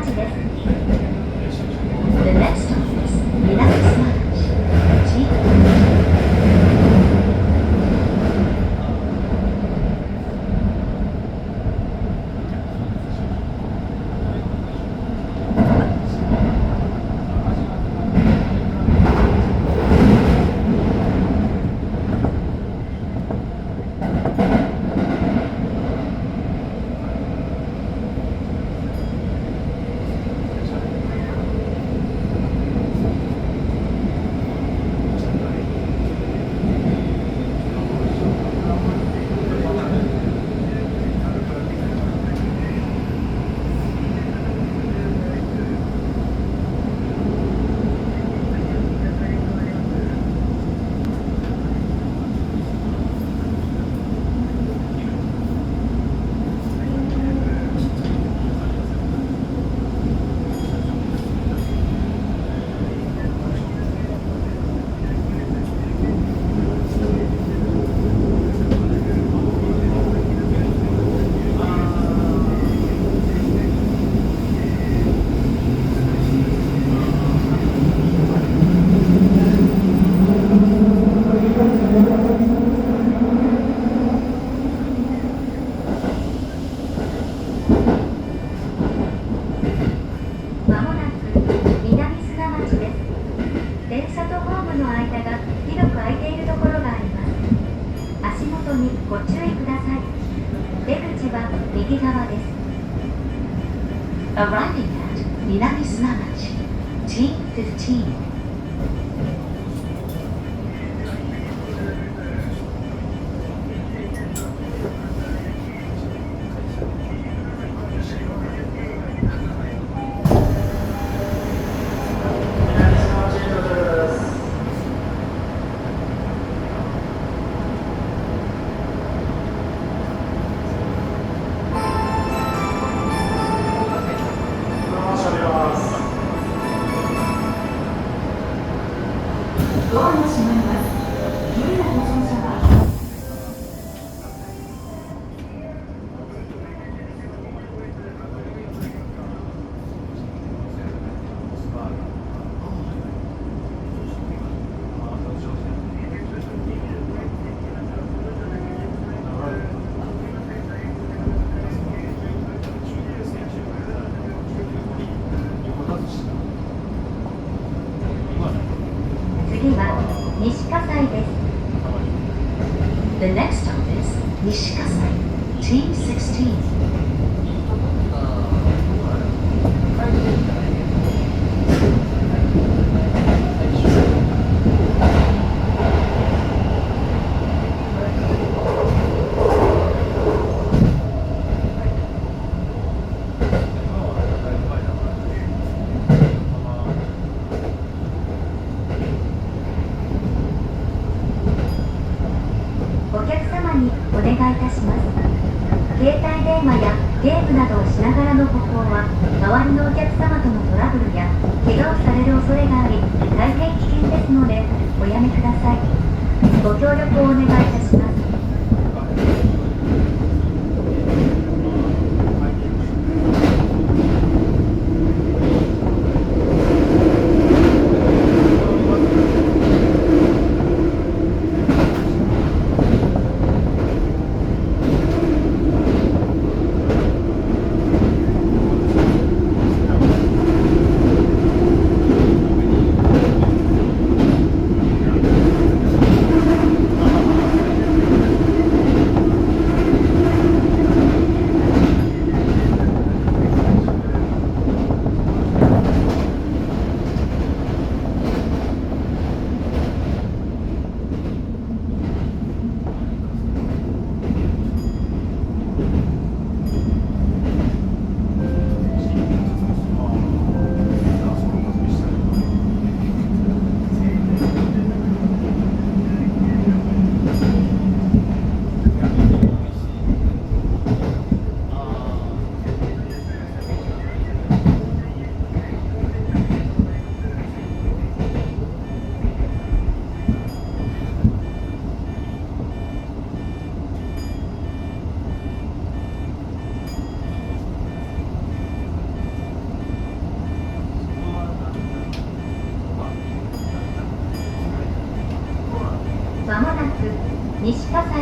町です。The next stop is 南砂町。Arriving at 南砂町 T15. ドアが閉まります。無理なご乗車は次は西葛西です。The next stop is 西葛西 T16. お客様にお願いいたします。携帯電話やゲームなどをしながらの歩行は周りのお客様とのトラブルや怪我をされる恐れがあり大変危険ですのでおやめください。ご協力をお願いいたします。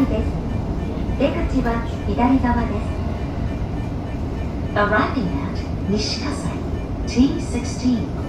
西です。出口は左側です。Arriving at Nishikasai T16.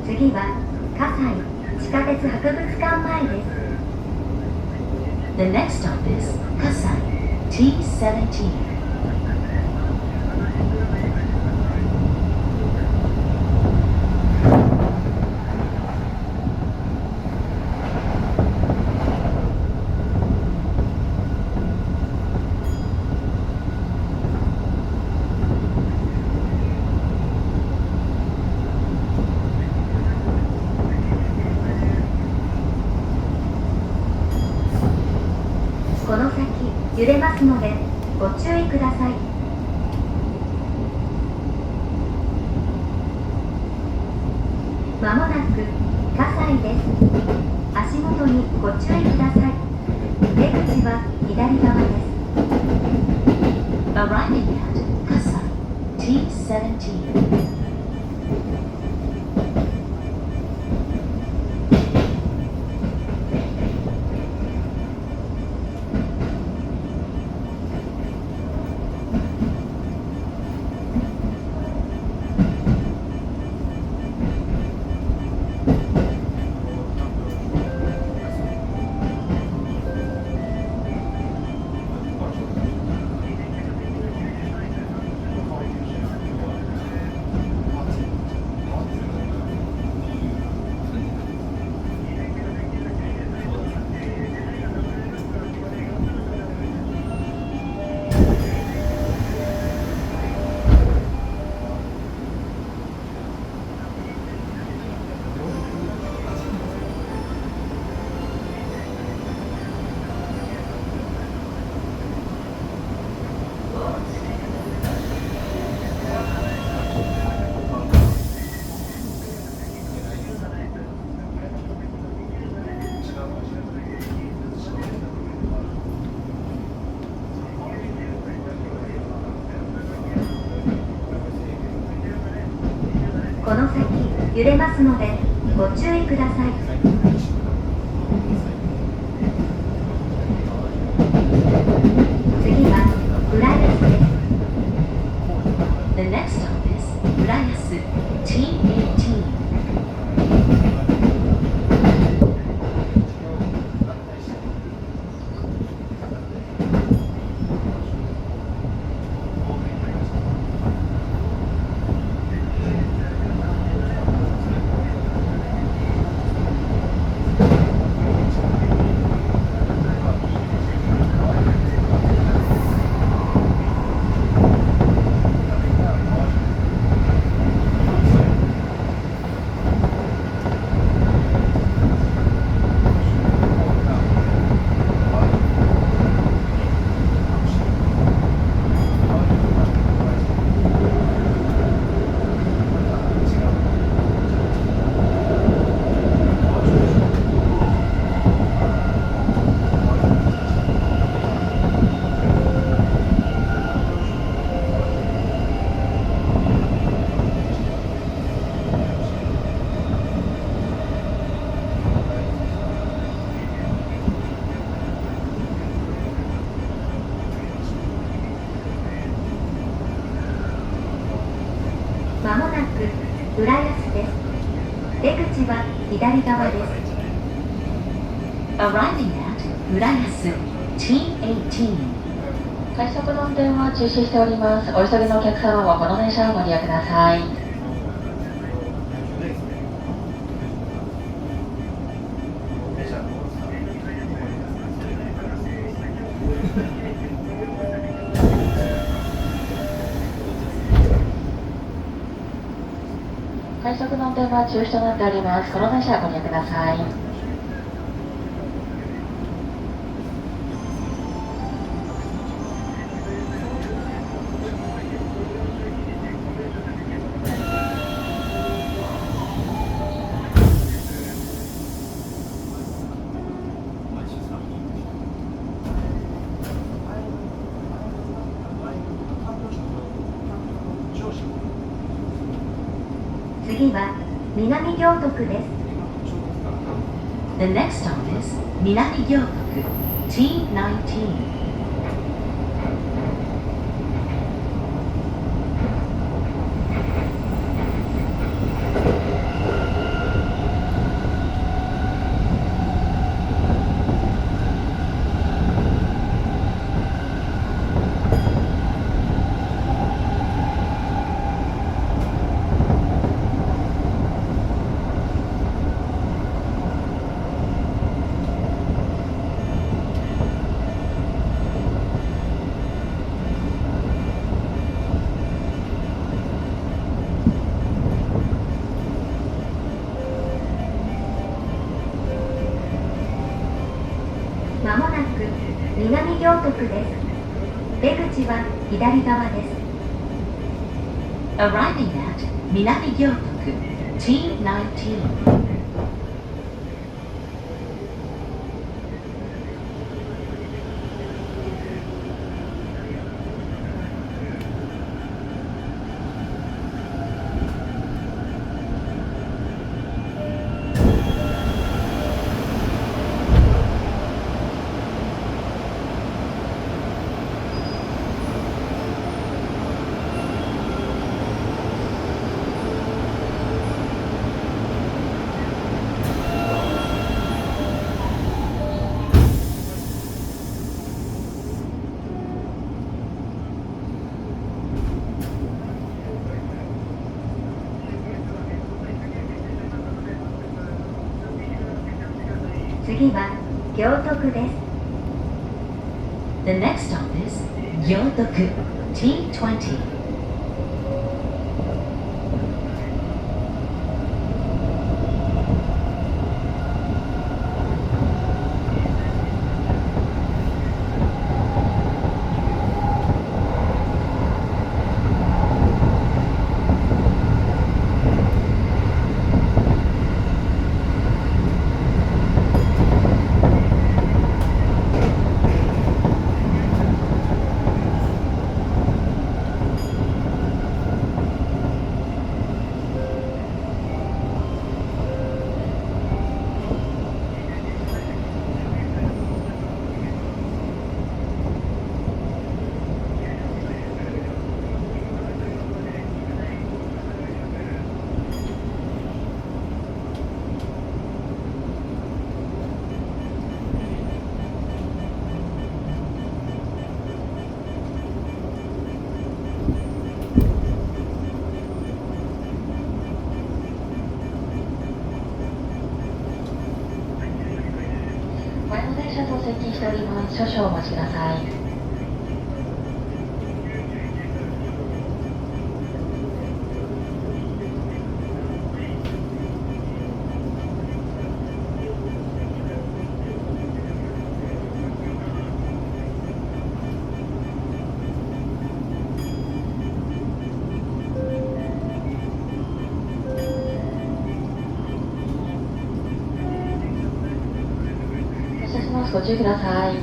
次は葛西地下鉄博物館前です。The next stop is Kasai T17. この先揺れますのでご注意ください。まもなく葛西です。足元にご注意ください。出口は左側です。Arriving at Kasai T17. この先揺れますのでご注意ください。次は浦安です。The next stop is Urayasu T18. まもなく浦安です。出口は左側です。Arriving at Urayasu T18. 快速の運転は中止しております。お急ぎのお客様はこの電車をご利用ください。快速の運転は中止となっております。この電車をご利用ください。次は南行徳です。 The next stop is 南行徳 T19.まもなく南行徳です。出口は左側です。 Arriving at 南行徳 T19. 次は行徳です。 The next stop is 行徳 T20. 前の電車と接近しております。少々お待ちください。ご注意ください。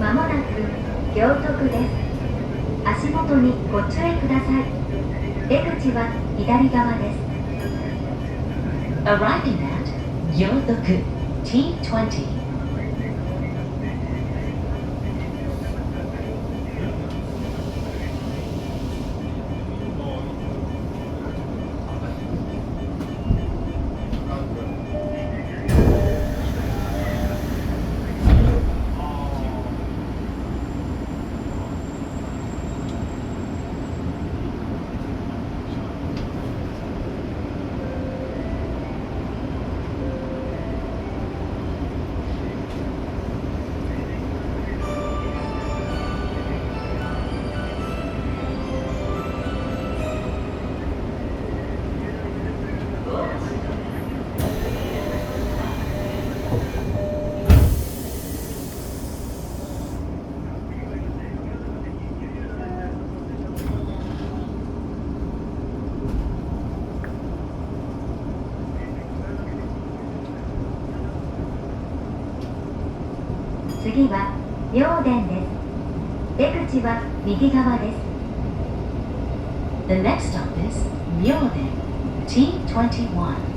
まもなく行徳です。足元にご注意ください。出口は左側です。 Arriving at Yodoku T20. 次は明殿です。出口は右側です。 The next stop is Myoden T21.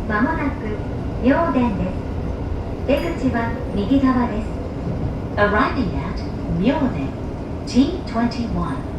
まもなく明殿です。出口は右側です。 Arriving at Myoden T21.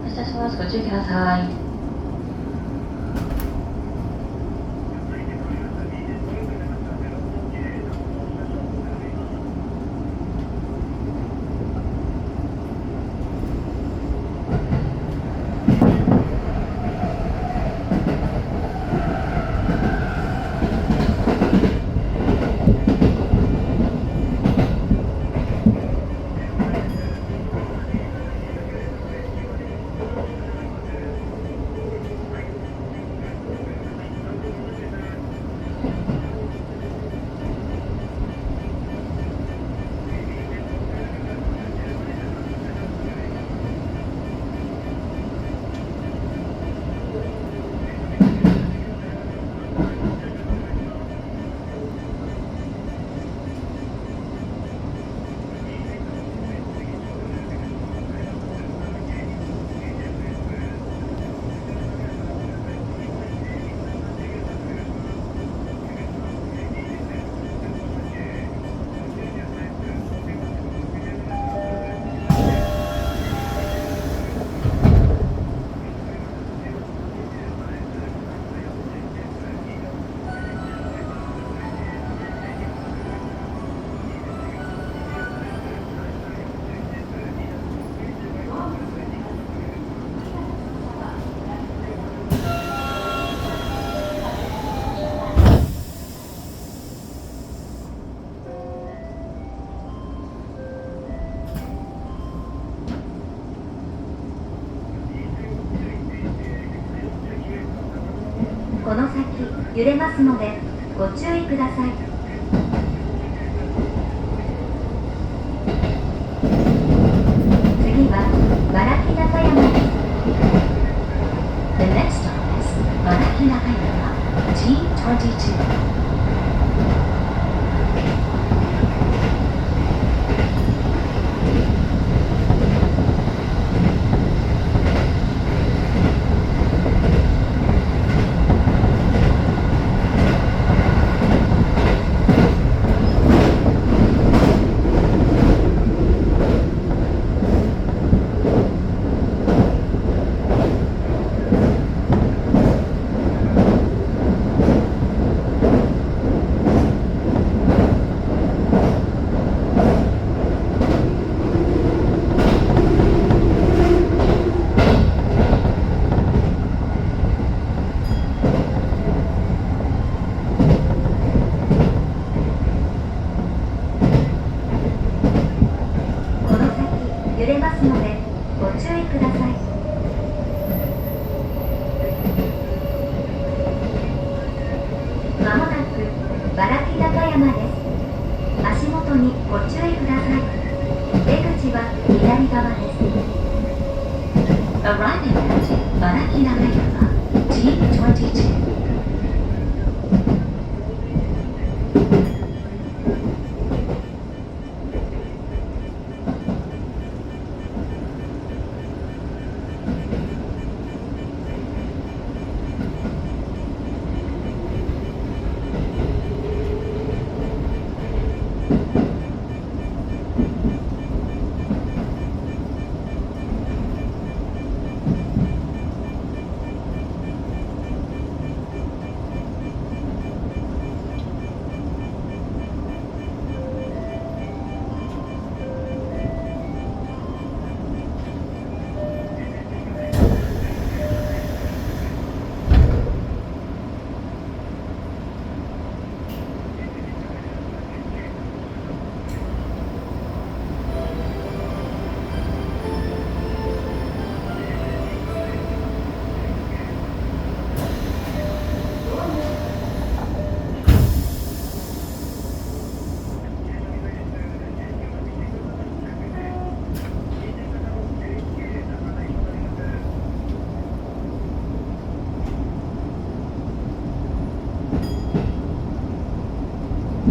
発車します。ご注意ください。この先揺れますのでご注意ください。次は茨城中山です。 The next stop is Baraki Nakayama, T22. この先揺れますのでご注意ください。まもなく茨城中山です。足元にご注意ください。出口は左側です。 Arriving at Baraki Nakayama, T22.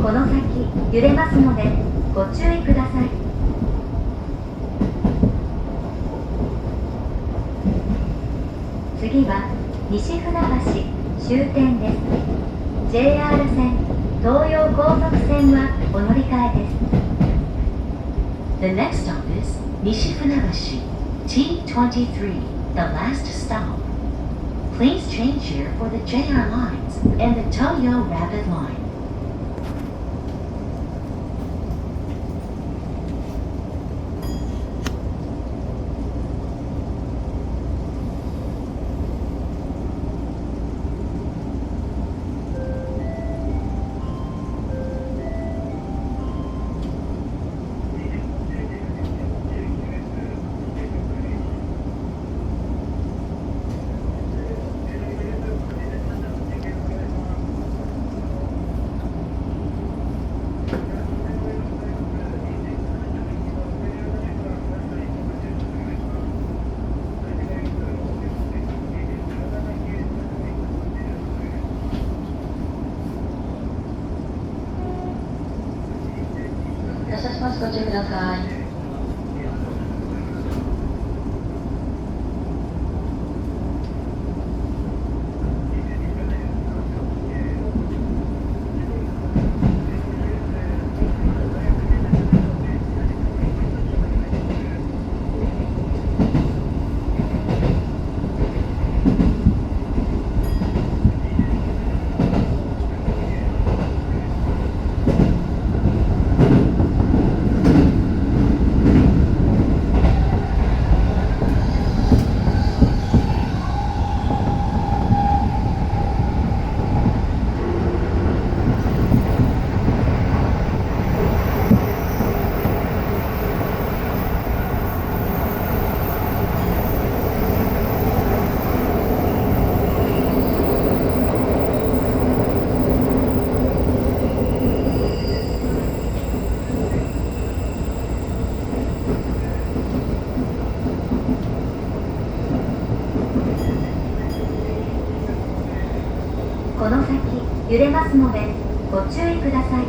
この先揺れますのでご注意ください。次は西船橋終点です。 JR 線東葉高速線はお乗り換えです。 The next stop is Nishifunabashi, T23, the last stop. Please change here for the JR lines and the Toyo Rapid Line. 発車します。ご注意ください。揺れますのでご注意ください。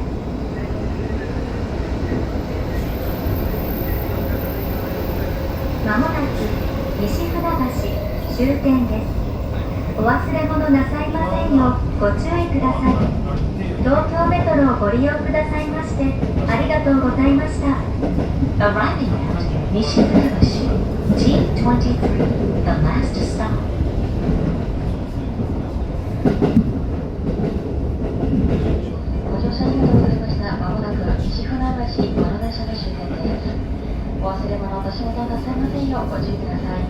まもなく西船橋終点です。お忘れ物なさいませんようご注意ください。東京メトロをご利用くださいましてありがとうございました。 Arriving at Nishifunabashi T23, the last stop. ご乗車ありがとうございました。まもなく西船橋この電車の終点です。お忘れ物、お足元なさいませんようご注意ください。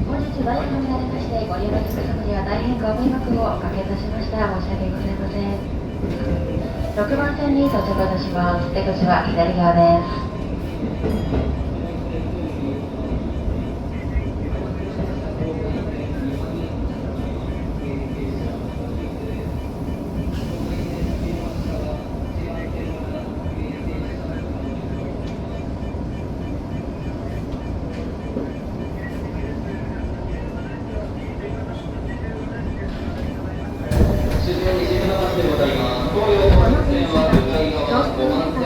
本日ダイヤが乱れましてご利用のお客様には大変ご迷惑をおかけいたしました。申し訳ございません。6番線に到着いたします。出口は左側です。終点西船橋でございます。